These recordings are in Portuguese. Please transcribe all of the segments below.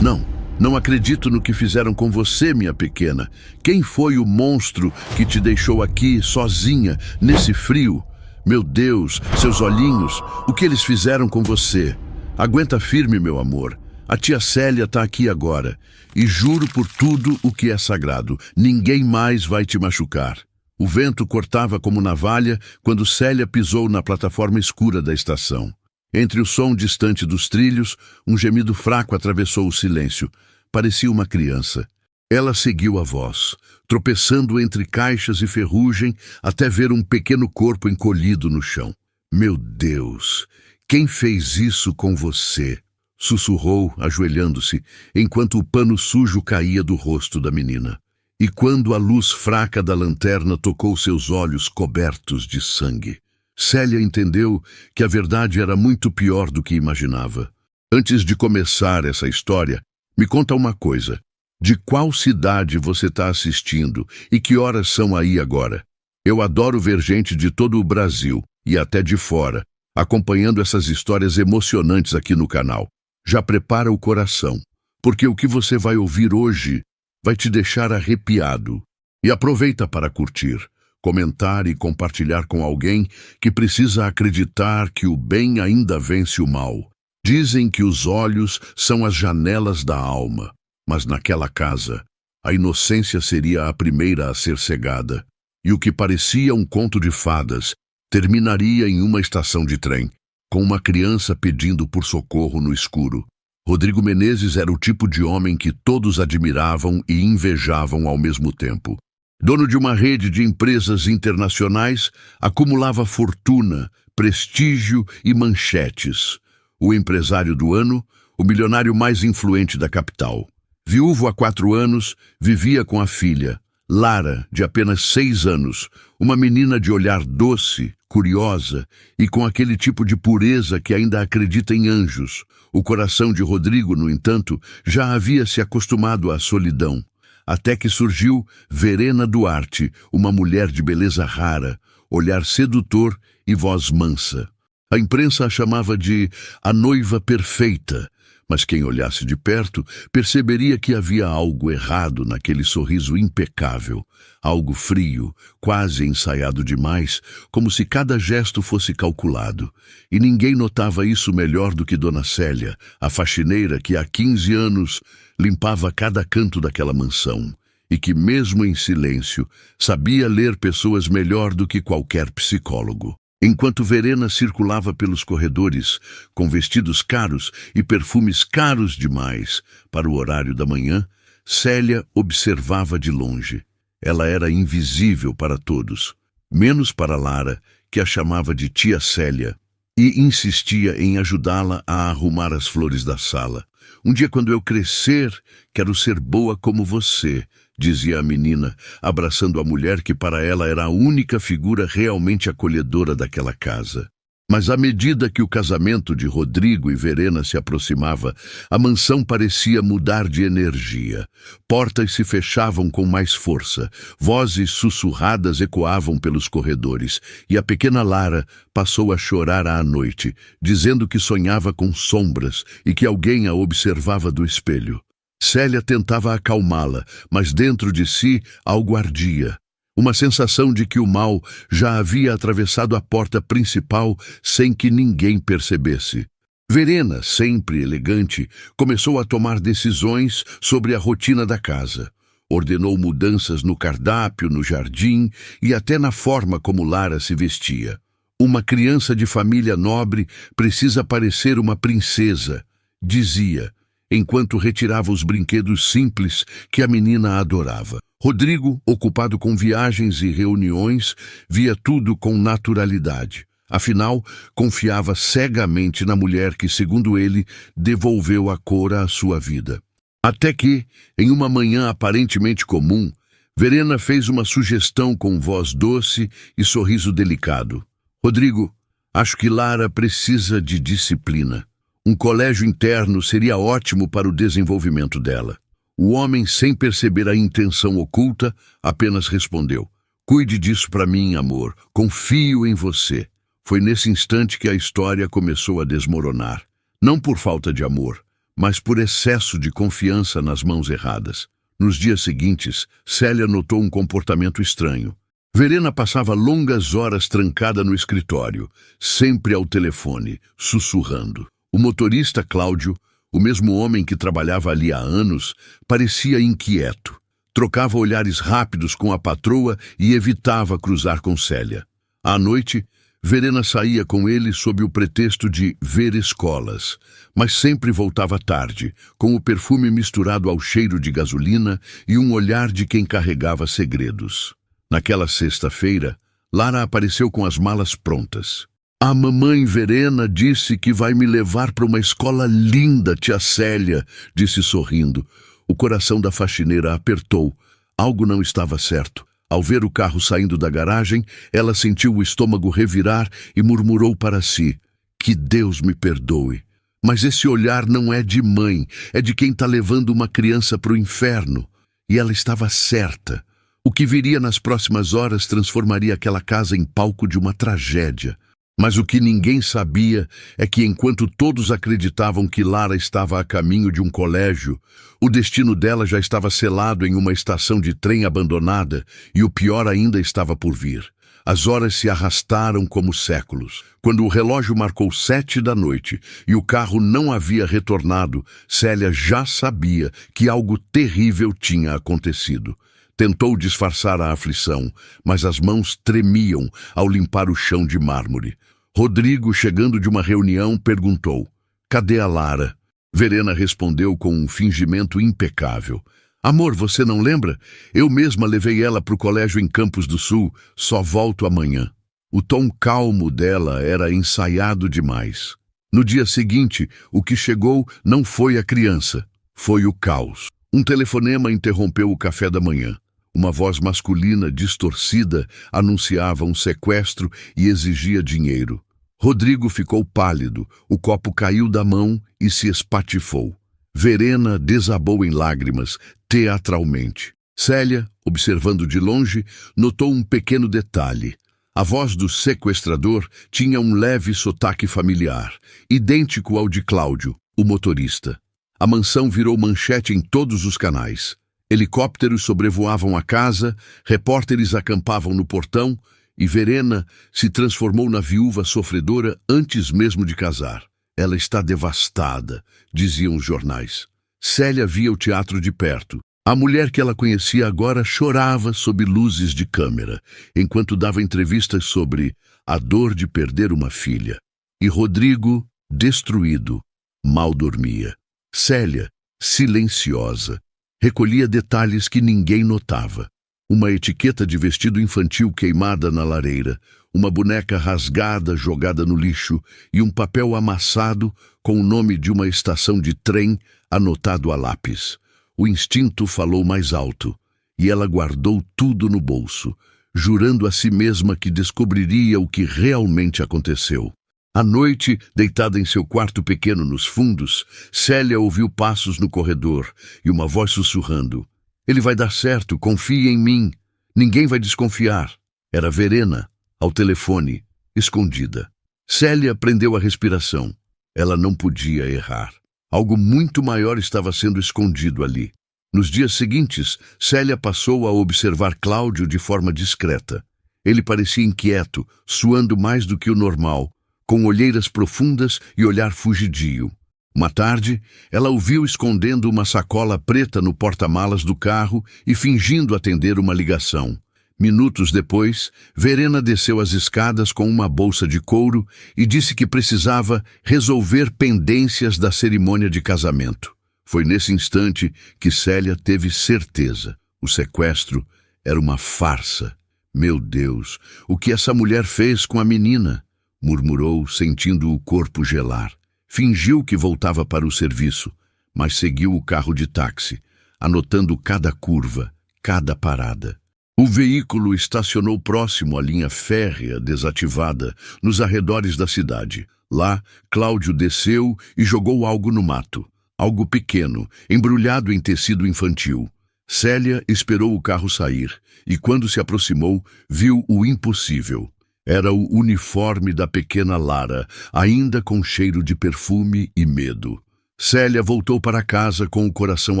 Não, não acredito no que fizeram com você, minha pequena. Quem foi o monstro que te deixou aqui sozinha, nesse frio? Meu Deus, seus olhinhos, o que eles fizeram com você? Aguenta firme, meu amor. A tia Célia está aqui agora. E juro por tudo o que é sagrado, ninguém mais vai te machucar. O vento cortava como navalha quando Célia pisou na plataforma escura da estação. Entre o som distante dos trilhos, um gemido fraco atravessou o silêncio. Parecia uma criança. Ela seguiu a voz, tropeçando entre caixas e ferrugem até ver um pequeno corpo encolhido no chão. Meu Deus, quem fez isso com você? Sussurrou, ajoelhando-se, enquanto o pano sujo caía do rosto da menina. E quando a luz fraca da lanterna tocou seus olhos cobertos de sangue, Célia entendeu que a verdade era muito pior do que imaginava. Antes de começar essa história, me conta uma coisa. De qual cidade você está assistindo e que horas são aí agora? Eu adoro ver gente de todo o Brasil e até de fora, acompanhando essas histórias emocionantes aqui no canal. Já prepara o coração, porque o que você vai ouvir hoje vai te deixar arrepiado. E aproveita para curtir, comentar e compartilhar com alguém que precisa acreditar que o bem ainda vence o mal. Dizem que os olhos são as janelas da alma, mas naquela casa, a inocência seria a primeira a ser cegada. E o que parecia um conto de fadas terminaria em uma estação de trem, com uma criança pedindo por socorro no escuro. Rodrigo Menezes era o tipo de homem que todos admiravam e invejavam ao mesmo tempo. Dono de uma rede de empresas internacionais, acumulava fortuna, prestígio e manchetes. O empresário do ano, o milionário mais influente da capital. Viúvo há 4 anos, vivia com a filha, Lara, de apenas 6 anos, uma menina de olhar doce, curiosa e com aquele tipo de pureza que ainda acredita em anjos. O coração de Rodrigo, no entanto, já havia se acostumado à solidão, até que surgiu Verena Duarte, uma mulher de beleza rara, olhar sedutor e voz mansa. A imprensa a chamava de a noiva perfeita, mas quem olhasse de perto perceberia que havia algo errado naquele sorriso impecável, algo frio, quase ensaiado demais, como se cada gesto fosse calculado. E ninguém notava isso melhor do que Dona Célia, a faxineira que há 15 anos limpava cada canto daquela mansão, e que mesmo em silêncio sabia ler pessoas melhor do que qualquer psicólogo. Enquanto Verena circulava pelos corredores, com vestidos caros e perfumes caros demais para o horário da manhã, Célia observava de longe. Ela era invisível para todos, menos para Lara, que a chamava de tia Célia, e insistia em ajudá-la a arrumar as flores da sala. Um dia, quando eu crescer, quero ser boa como você, dizia a menina, abraçando a mulher que para ela era a única figura realmente acolhedora daquela casa. Mas à medida que o casamento de Rodrigo e Verena se aproximava, a mansão parecia mudar de energia. Portas se fechavam com mais força, vozes sussurradas ecoavam pelos corredores, e a pequena Lara passou a chorar à noite, dizendo que sonhava com sombras e que alguém a observava do espelho. Célia tentava acalmá-la, mas dentro de si algo ardia. Uma sensação de que o mal já havia atravessado a porta principal sem que ninguém percebesse. Verena, sempre elegante, começou a tomar decisões sobre a rotina da casa. Ordenou mudanças no cardápio, no jardim e até na forma como Lara se vestia. Uma criança de família nobre precisa parecer uma princesa, dizia, enquanto retirava os brinquedos simples que a menina adorava. Rodrigo, ocupado com viagens e reuniões, via tudo com naturalidade. Afinal, confiava cegamente na mulher que, segundo ele, devolveu a cor à sua vida. Até que, em uma manhã aparentemente comum, Verena fez uma sugestão com voz doce e sorriso delicado. Rodrigo, acho que Lara precisa de disciplina. Um colégio interno seria ótimo para o desenvolvimento dela. O homem, sem perceber a intenção oculta, apenas respondeu: cuide disso para mim, amor. Confio em você. Foi nesse instante que a história começou a desmoronar. Não por falta de amor, mas por excesso de confiança nas mãos erradas. Nos dias seguintes, Célia notou um comportamento estranho. Verena passava longas horas trancada no escritório, sempre ao telefone, sussurrando. O motorista Cláudio, o mesmo homem que trabalhava ali há anos, parecia inquieto. Trocava olhares rápidos com a patroa e evitava cruzar com Célia. À noite, Verena saía com ele sob o pretexto de ver escolas, mas sempre voltava tarde, com o perfume misturado ao cheiro de gasolina e um olhar de quem carregava segredos. Naquela sexta-feira, Lara apareceu com as malas prontas. A mamãe Verena disse que vai me levar para uma escola linda, tia Célia, disse sorrindo. O coração da faxineira apertou. Algo não estava certo. Ao ver o carro saindo da garagem, ela sentiu o estômago revirar e murmurou para si: que Deus me perdoe. Mas esse olhar não é de mãe, é de quem está levando uma criança para o inferno. E ela estava certa. O que viria nas próximas horas transformaria aquela casa em palco de uma tragédia. Mas o que ninguém sabia é que, enquanto todos acreditavam que Lara estava a caminho de um colégio, o destino dela já estava selado em uma estação de trem abandonada e o pior ainda estava por vir. As horas se arrastaram como séculos. Quando o relógio marcou 7 da noite e o carro não havia retornado, Célia já sabia que algo terrível tinha acontecido. Tentou disfarçar a aflição, mas as mãos tremiam ao limpar o chão de mármore. Rodrigo, chegando de uma reunião, perguntou: cadê a Lara? Verena respondeu com um fingimento impecável: amor, você não lembra? Eu mesma levei ela para o colégio em Campos do Sul, só volto amanhã. O tom calmo dela era ensaiado demais. No dia seguinte, o que chegou não foi a criança, foi o caos. Um telefonema interrompeu o café da manhã. Uma voz masculina distorcida anunciava um sequestro e exigia dinheiro. Rodrigo ficou pálido, o copo caiu da mão e se espatifou. Verena desabou em lágrimas, teatralmente. Célia, observando de longe, notou um pequeno detalhe. A voz do sequestrador tinha um leve sotaque familiar, idêntico ao de Cláudio, o motorista. A mansão virou manchete em todos os canais. Helicópteros sobrevoavam a casa, repórteres acampavam no portão e Verena se transformou na viúva sofredora antes mesmo de casar. Ela está devastada, diziam os jornais. Célia via o teatro de perto. A mulher que ela conhecia agora chorava sob luzes de câmera, enquanto dava entrevistas sobre a dor de perder uma filha. E Rodrigo, destruído, mal dormia. Célia, silenciosa, recolhia detalhes que ninguém notava. Uma etiqueta de vestido infantil queimada na lareira, uma boneca rasgada jogada no lixo e um papel amassado com o nome de uma estação de trem anotado a lápis. O instinto falou mais alto e ela guardou tudo no bolso, jurando a si mesma que descobriria o que realmente aconteceu. À noite, deitada em seu quarto pequeno nos fundos, Célia ouviu passos no corredor e uma voz sussurrando: ele vai dar certo, confie em mim. Ninguém vai desconfiar. Era Verena, ao telefone, escondida. Célia prendeu a respiração. Ela não podia errar. Algo muito maior estava sendo escondido ali. Nos dias seguintes, Célia passou a observar Cláudio de forma discreta. Ele parecia inquieto, suando mais do que o normal, com olheiras profundas e olhar fugidio. Uma tarde, ela o viu escondendo uma sacola preta no porta-malas do carro e fingindo atender uma ligação. Minutos depois, Verena desceu as escadas com uma bolsa de couro e disse que precisava resolver pendências da cerimônia de casamento. Foi nesse instante que Célia teve certeza. O sequestro era uma farsa. Meu Deus, o que essa mulher fez com a menina? Murmurou, sentindo o corpo gelar. Fingiu que voltava para o serviço, mas seguiu o carro de táxi, anotando cada curva, cada parada. O veículo estacionou próximo à linha férrea desativada, nos arredores da cidade. Lá, Cláudio desceu e jogou algo no mato. Algo pequeno, embrulhado em tecido infantil. Célia esperou o carro sair e, quando se aproximou, viu o impossível. Era o uniforme da pequena Lara, ainda com cheiro de perfume e medo. Célia voltou para casa com o coração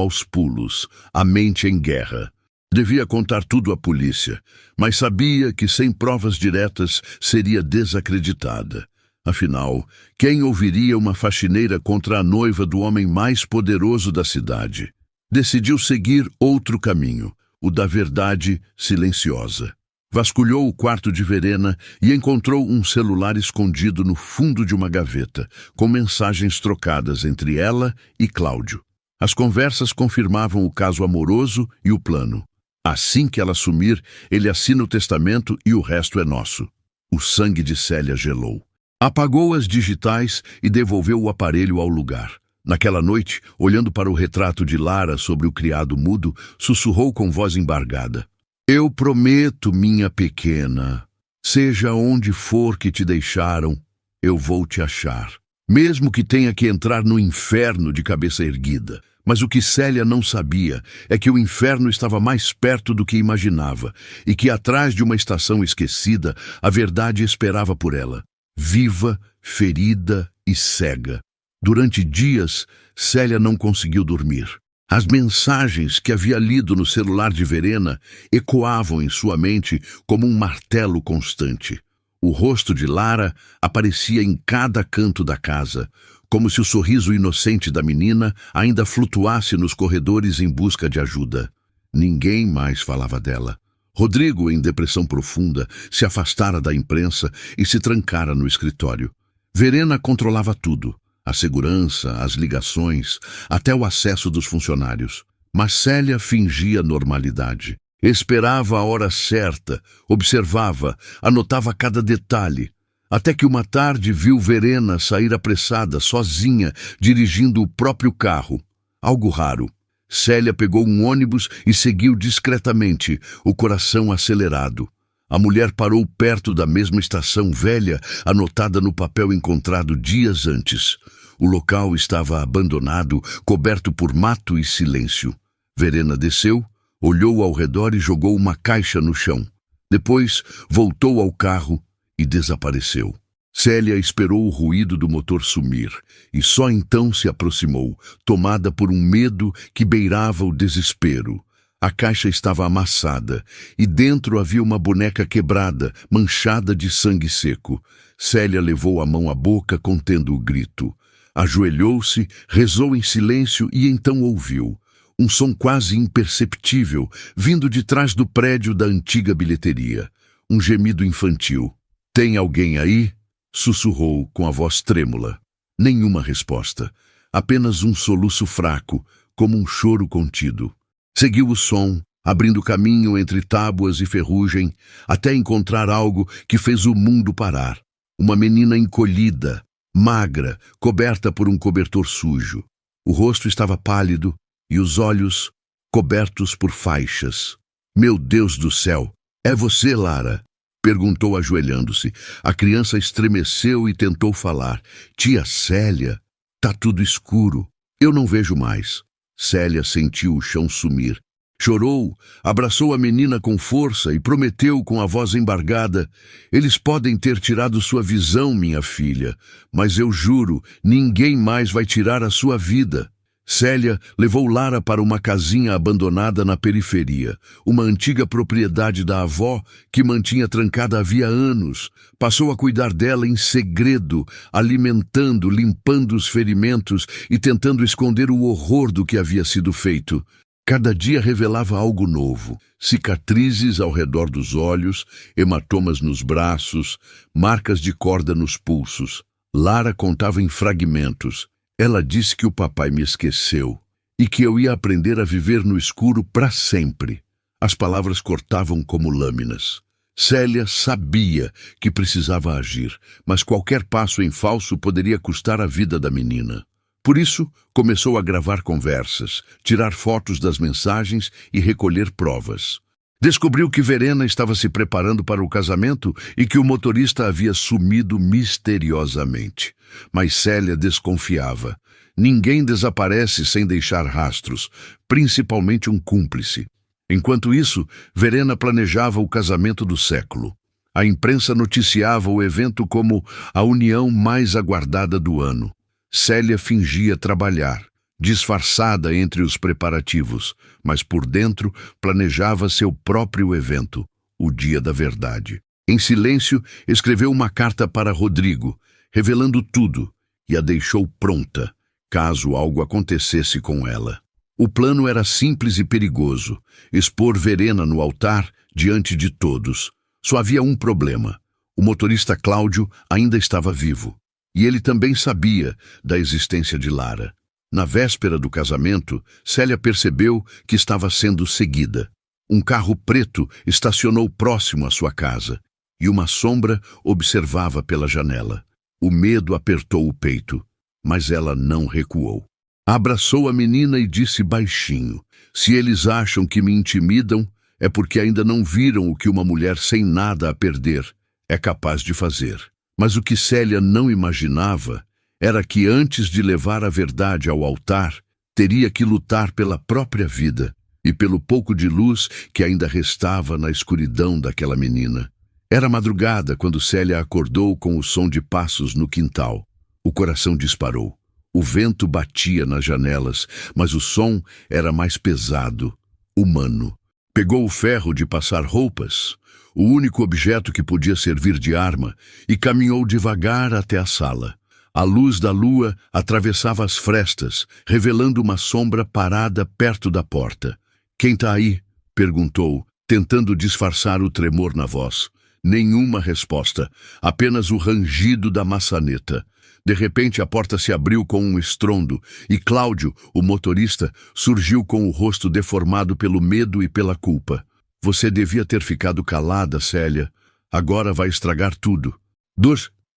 aos pulos, a mente em guerra. Devia contar tudo à polícia, mas sabia que sem provas diretas seria desacreditada. Afinal, quem ouviria uma faxineira contra a noiva do homem mais poderoso da cidade? Decidiu seguir outro caminho, o da verdade silenciosa. Vasculhou o quarto de Verena e encontrou um celular escondido no fundo de uma gaveta, com mensagens trocadas entre ela e Cláudio. As conversas confirmavam o caso amoroso e o plano. Assim que ela sumir, ele assina o testamento e o resto é nosso. O sangue de Célia gelou. Apagou as digitais e devolveu o aparelho ao lugar. Naquela noite, olhando para o retrato de Lara sobre o criado mudo, sussurrou com voz embargada: Eu prometo, minha pequena, seja onde for que te deixaram, eu vou te achar. Mesmo que tenha que entrar no inferno de cabeça erguida. Mas o que Célia não sabia é que o inferno estava mais perto do que imaginava e que atrás de uma estação esquecida, a verdade esperava por ela, viva, ferida e cega. Durante dias, Célia não conseguiu dormir. As mensagens que havia lido no celular de Verena ecoavam em sua mente como um martelo constante. O rosto de Lara aparecia em cada canto da casa, como se o sorriso inocente da menina ainda flutuasse nos corredores em busca de ajuda. Ninguém mais falava dela. Rodrigo, em depressão profunda, se afastara da imprensa e se trancara no escritório. Verena controlava tudo. A segurança, as ligações, até o acesso dos funcionários. Mas Célia fingia normalidade. Esperava a hora certa, observava, anotava cada detalhe. Até que uma tarde viu Verena sair apressada, sozinha, dirigindo o próprio carro. Algo raro. Célia pegou um ônibus e seguiu discretamente, o coração acelerado. A mulher parou perto da mesma estação velha, anotada no papel encontrado dias antes. O local estava abandonado, coberto por mato e silêncio. Verena desceu, olhou ao redor e jogou uma caixa no chão. Depois, voltou ao carro e desapareceu. Célia esperou o ruído do motor sumir e só então se aproximou, tomada por um medo que beirava o desespero. A caixa estava amassada e dentro havia uma boneca quebrada, manchada de sangue seco. Célia levou a mão à boca, contendo o grito. Ajoelhou-se, rezou em silêncio e então ouviu um som quase imperceptível, vindo de trás do prédio da antiga bilheteria. Um gemido infantil. Tem alguém aí? Sussurrou com a voz trêmula. Nenhuma resposta. Apenas um soluço fraco, como um choro contido. Seguiu o som, abrindo caminho entre tábuas e ferrugem, até encontrar algo que fez o mundo parar. Uma menina encolhida, magra, coberta por um cobertor sujo. O rosto estava pálido e os olhos cobertos por faixas. Meu Deus do céu! É você, Lara? Perguntou ajoelhando-se. A criança estremeceu e tentou falar. Tia Célia, tá tudo escuro. Eu não vejo mais. Célia sentiu o chão sumir. Chorou, abraçou a menina com força e prometeu com a voz embargada: Eles podem ter tirado sua visão, minha filha, mas eu juro, ninguém mais vai tirar a sua vida. Célia levou Lara para uma casinha abandonada na periferia, uma antiga propriedade da avó que mantinha trancada havia anos. Passou a cuidar dela em segredo, alimentando, limpando os ferimentos e tentando esconder o horror do que havia sido feito. Cada dia revelava algo novo: cicatrizes ao redor dos olhos, hematomas nos braços, marcas de corda nos pulsos. Lara contava em fragmentos. Ela disse que o papai me esqueceu e que eu ia aprender a viver no escuro para sempre. As palavras cortavam como lâminas. Célia sabia que precisava agir, mas qualquer passo em falso poderia custar a vida da menina. Por isso, começou a gravar conversas, tirar fotos das mensagens e recolher provas. Descobriu que Verena estava se preparando para o casamento e que o motorista havia sumido misteriosamente. Mas Célia desconfiava. Ninguém desaparece sem deixar rastros, principalmente um cúmplice. Enquanto isso, Verena planejava o casamento do século. A imprensa noticiava o evento como a união mais aguardada do ano. Célia fingia trabalhar, disfarçada entre os preparativos, mas por dentro planejava seu próprio evento, o dia da verdade. Em silêncio, escreveu uma carta para Rodrigo, revelando tudo, e a deixou pronta, caso algo acontecesse com ela. O plano era simples e perigoso: expor Verena no altar diante de todos. Só havia um problema: o motorista Cláudio ainda estava vivo, e ele também sabia da existência de Lara. Na véspera do casamento, Célia percebeu que estava sendo seguida. Um carro preto estacionou próximo à sua casa, e uma sombra observava pela janela. O medo apertou o peito, mas ela não recuou. Abraçou a menina e disse baixinho: "Se eles acham que me intimidam, é porque ainda não viram o que uma mulher sem nada a perder é capaz de fazer." Mas o que Célia não imaginava era que antes de levar a verdade ao altar, teria que lutar pela própria vida e pelo pouco de luz que ainda restava na escuridão daquela menina. Era madrugada quando Célia acordou com o som de passos no quintal. O coração disparou. O vento batia nas janelas, mas o som era mais pesado, humano. Pegou o ferro de passar roupas, o único objeto que podia servir de arma, e caminhou devagar até a sala. A luz da lua atravessava as frestas, revelando uma sombra parada perto da porta. "Quem tá aí?" perguntou, tentando disfarçar o tremor na voz. Nenhuma resposta, apenas o rangido da maçaneta. De repente, a porta se abriu com um estrondo e Cláudio, o motorista, surgiu com o rosto deformado pelo medo e pela culpa. "Você devia ter ficado calada, Célia. Agora vai estragar tudo."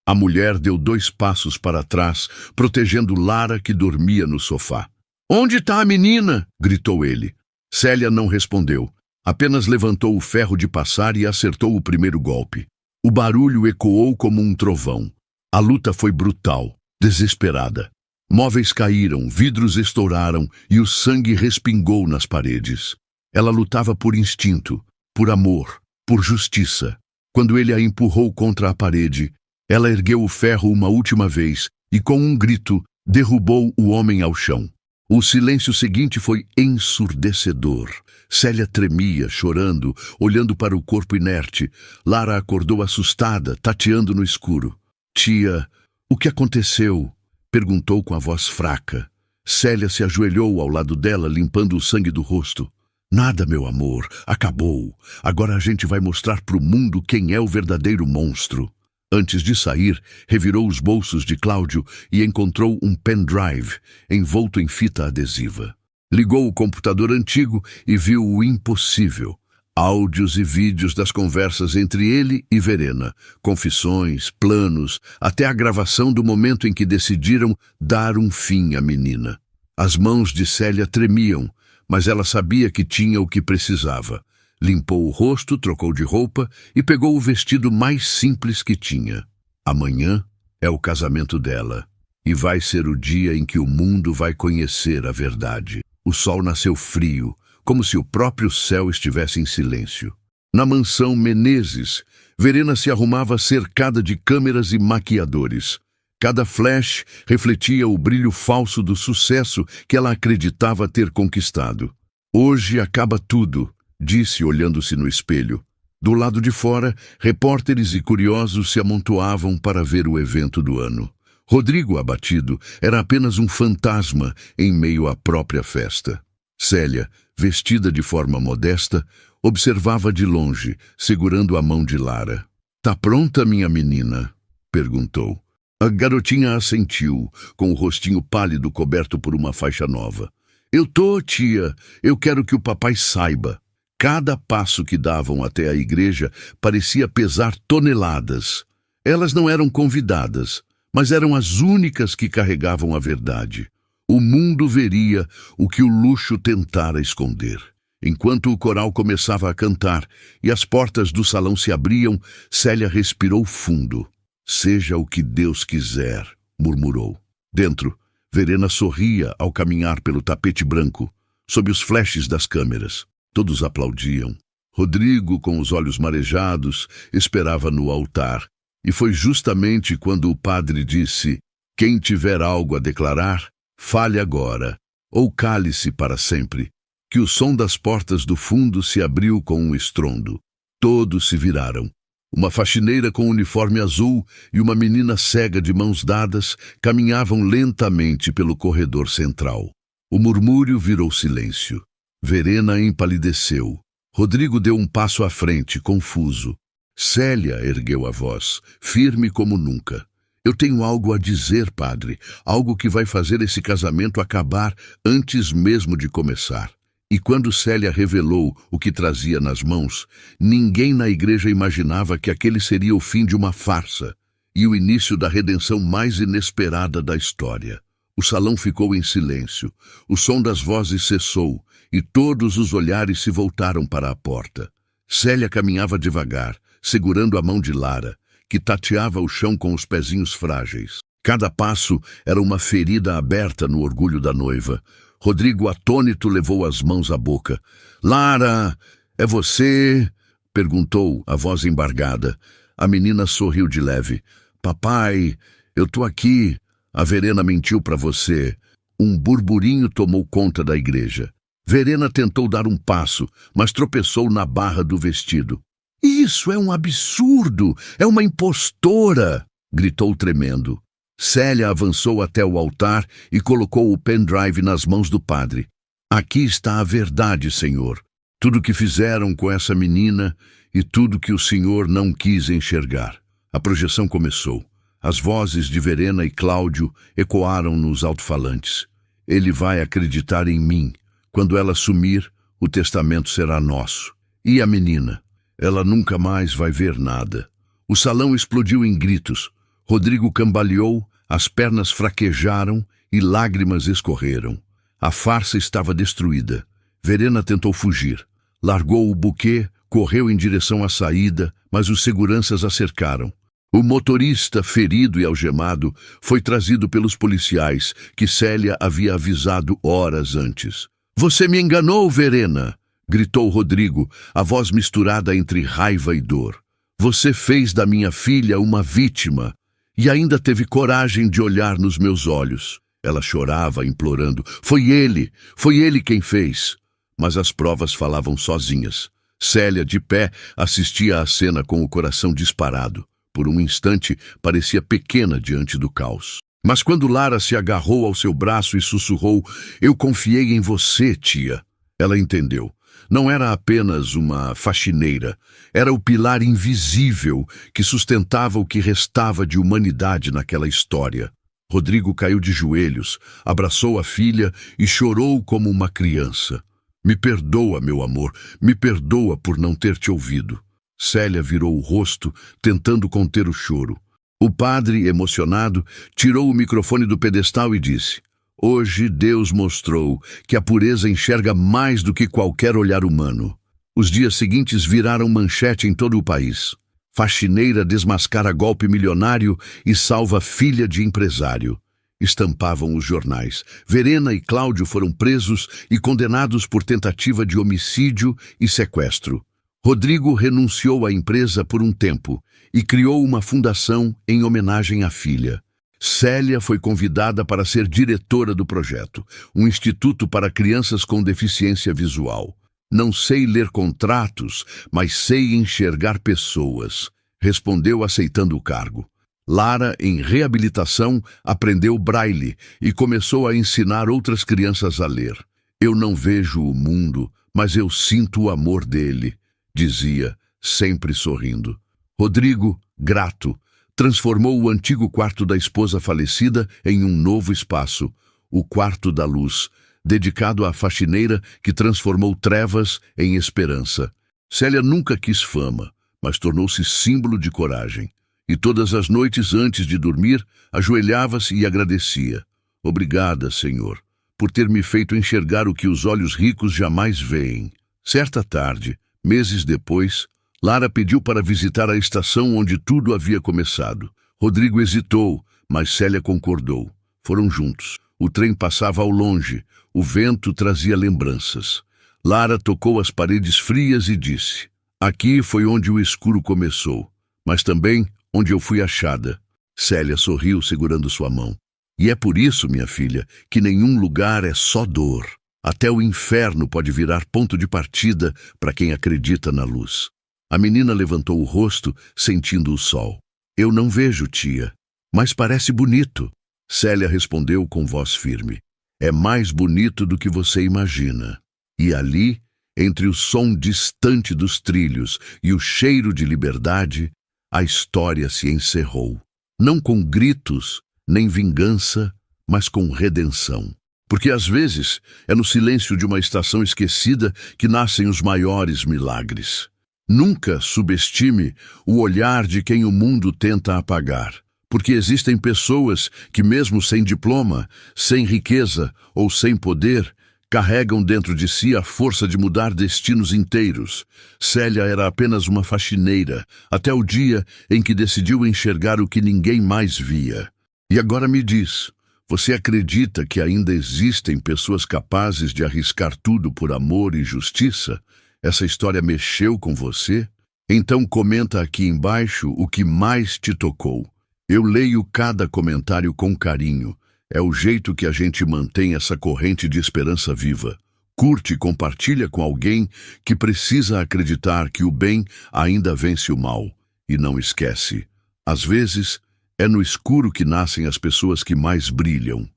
A mulher deu 2 passos para trás, protegendo Lara, que dormia no sofá. "Onde está a menina?" gritou ele. Célia não respondeu. Apenas levantou o ferro de passar e acertou o primeiro golpe. O barulho ecoou como um trovão. A luta foi brutal, desesperada. Móveis caíram, vidros estouraram e o sangue respingou nas paredes. Ela lutava por instinto, por amor, por justiça. Quando ele a empurrou contra a parede, ela ergueu o ferro uma última vez e, com um grito, derrubou o homem ao chão. O silêncio seguinte foi ensurdecedor. Célia tremia, chorando, olhando para o corpo inerte. Lara acordou assustada, tateando no escuro. "Tia, o que aconteceu?" perguntou com a voz fraca. Célia se ajoelhou ao lado dela, limpando o sangue do rosto. "Nada, meu amor, acabou. Agora a gente vai mostrar pro mundo quem é o verdadeiro monstro." Antes de sair, revirou os bolsos de Cláudio e encontrou um pendrive envolto em fita adesiva. Ligou o computador antigo e viu o impossível. Áudios e vídeos das conversas entre ele e Verena, confissões, planos, até a gravação do momento em que decidiram dar um fim à menina. As mãos de Célia tremiam, mas ela sabia que tinha o que precisava. Limpou o rosto, trocou de roupa e pegou o vestido mais simples que tinha. Amanhã é o casamento dela, e vai ser o dia em que o mundo vai conhecer a verdade. O sol nasceu frio, como se o próprio céu estivesse em silêncio. Na mansão Menezes, Verena se arrumava cercada de câmeras e maquiadores. Cada flash refletia o brilho falso do sucesso que ela acreditava ter conquistado. "Hoje acaba tudo", disse olhando-se no espelho. Do lado de fora, repórteres e curiosos se amontoavam para ver o evento do ano. Rodrigo, abatido, era apenas um fantasma em meio à própria festa. Célia, vestida de forma modesta, observava de longe, segurando a mão de Lara. "Tá pronta, minha menina?" perguntou. A garotinha assentiu, com o rostinho pálido coberto por uma faixa nova. "Eu tô, tia. Eu quero que o papai saiba." Cada passo que davam até a igreja parecia pesar toneladas. Elas não eram convidadas, mas eram as únicas que carregavam a verdade. O mundo veria o que o luxo tentara esconder. Enquanto o coral começava a cantar e as portas do salão se abriam, Célia respirou fundo. "Seja o que Deus quiser", murmurou. Dentro, Verena sorria ao caminhar pelo tapete branco, sob os flashes das câmeras. Todos aplaudiam. Rodrigo, com os olhos marejados, esperava no altar. E foi justamente quando o padre disse: Quem tiver algo a declarar, fale agora, ou cale-se para sempre. Que o som das portas do fundo se abriu com um estrondo. Todos se viraram. Uma faxineira com uniforme azul e uma menina cega de mãos dadas caminhavam lentamente pelo corredor central. O murmúrio virou silêncio. Verena empalideceu. Rodrigo deu um passo à frente, confuso. Célia ergueu a voz, firme como nunca. Eu tenho algo a dizer, padre, algo que vai fazer esse casamento acabar antes mesmo de começar. E quando Célia revelou o que trazia nas mãos, ninguém na igreja imaginava que aquele seria o fim de uma farsa e o início da redenção mais inesperada da história. O salão ficou em silêncio, o som das vozes cessou e todos os olhares se voltaram para a porta. Célia caminhava devagar, segurando a mão de Lara, que tateava o chão com os pezinhos frágeis. Cada passo era uma ferida aberta no orgulho da noiva. Rodrigo, atônito, levou as mãos à boca. "Lara, é você?" perguntou, a voz embargada. A menina sorriu de leve. "Papai, eu tô aqui. A Verena mentiu para você." Um burburinho tomou conta da igreja. Verena tentou dar um passo, mas tropeçou na barra do vestido. "Isso é um absurdo! É uma impostora!" gritou tremendo. Célia avançou até o altar e colocou o pendrive nas mãos do padre. "Aqui está a verdade, Senhor. Tudo que fizeram com essa menina e tudo que o Senhor não quis enxergar." A projeção começou. As vozes de Verena e Cláudio ecoaram nos alto-falantes. "Ele vai acreditar em mim. Quando ela sumir, o testamento será nosso. E a menina? Ela nunca mais vai ver nada." O salão explodiu em gritos. Rodrigo cambaleou, as pernas fraquejaram e lágrimas escorreram. A farsa estava destruída. Verena tentou fugir. Largou o buquê, correu em direção à saída, mas os seguranças a cercaram. O motorista, ferido e algemado, foi trazido pelos policiais, que Célia havia avisado horas antes. "Você me enganou, Verena!" gritou Rodrigo, a voz misturada entre raiva e dor. "Você fez da minha filha uma vítima. E ainda teve coragem de olhar nos meus olhos." Ela chorava, implorando. Foi ele quem fez." Mas as provas falavam sozinhas. Célia, de pé, assistia à cena com o coração disparado. Por um instante, parecia pequena diante do caos. Mas quando Lara se agarrou ao seu braço e sussurrou, "Eu confiei em você, tia." Ela entendeu. Não era apenas uma faxineira, era o pilar invisível que sustentava o que restava de humanidade naquela história. Rodrigo caiu de joelhos, abraçou a filha e chorou como uma criança. "Me perdoa, meu amor, me perdoa por não ter te ouvido." Célia virou o rosto, tentando conter o choro. O padre, emocionado, tirou o microfone do pedestal e disse: "Hoje Deus mostrou que a pureza enxerga mais do que qualquer olhar humano." Os dias seguintes viraram manchete em todo o país. Faxineira desmascara golpe milionário e salva filha de empresário. Estampavam os jornais. Verena e Cláudio foram presos e condenados por tentativa de homicídio e sequestro. Rodrigo renunciou à empresa por um tempo e criou uma fundação em homenagem à filha. Célia foi convidada para ser diretora do projeto, um instituto para crianças com deficiência visual. "Não sei ler contratos, mas sei enxergar pessoas", respondeu aceitando o cargo. Lara, em reabilitação, aprendeu braille e começou a ensinar outras crianças a ler. "Eu não vejo o mundo, mas eu sinto o amor dele", dizia, sempre sorrindo. Rodrigo, grato, transformou o antigo quarto da esposa falecida em um novo espaço, o Quarto da Luz, dedicado à faxineira que transformou trevas em esperança. Célia nunca quis fama, mas tornou-se símbolo de coragem. E todas as noites antes de dormir, ajoelhava-se e agradecia. "Obrigada, Senhor, por ter me feito enxergar o que os olhos ricos jamais veem." Certa tarde, meses depois, Lara pediu para visitar a estação onde tudo havia começado. Rodrigo hesitou, mas Célia concordou. Foram juntos. O trem passava ao longe. O vento trazia lembranças. Lara tocou as paredes frias e disse: "Aqui foi onde o escuro começou, mas também onde eu fui achada." Célia sorriu segurando sua mão. E é por isso, minha filha, que nenhum lugar é só dor. Até o inferno pode virar ponto de partida para quem acredita na luz. A menina levantou o rosto, sentindo o sol. Eu não vejo, tia, mas parece bonito. Célia respondeu com voz firme. É mais bonito do que você imagina. E ali, entre o som distante dos trilhos e o cheiro de liberdade, a história se encerrou. Não com gritos, nem vingança, mas com redenção. Porque às vezes é no silêncio de uma estação esquecida que nascem os maiores milagres. Nunca subestime o olhar de quem o mundo tenta apagar. Porque existem pessoas que, mesmo sem diploma, sem riqueza ou sem poder, carregam dentro de si a força de mudar destinos inteiros. Célia era apenas uma faxineira, até o dia em que decidiu enxergar o que ninguém mais via. E agora me diz, você acredita que ainda existem pessoas capazes de arriscar tudo por amor e justiça? Essa história mexeu com você? Então comenta aqui embaixo o que mais te tocou. Eu leio cada comentário com carinho. É o jeito que a gente mantém essa corrente de esperança viva. Curte e compartilha com alguém que precisa acreditar que o bem ainda vence o mal. E não esquece, às vezes, é no escuro que nascem as pessoas que mais brilham.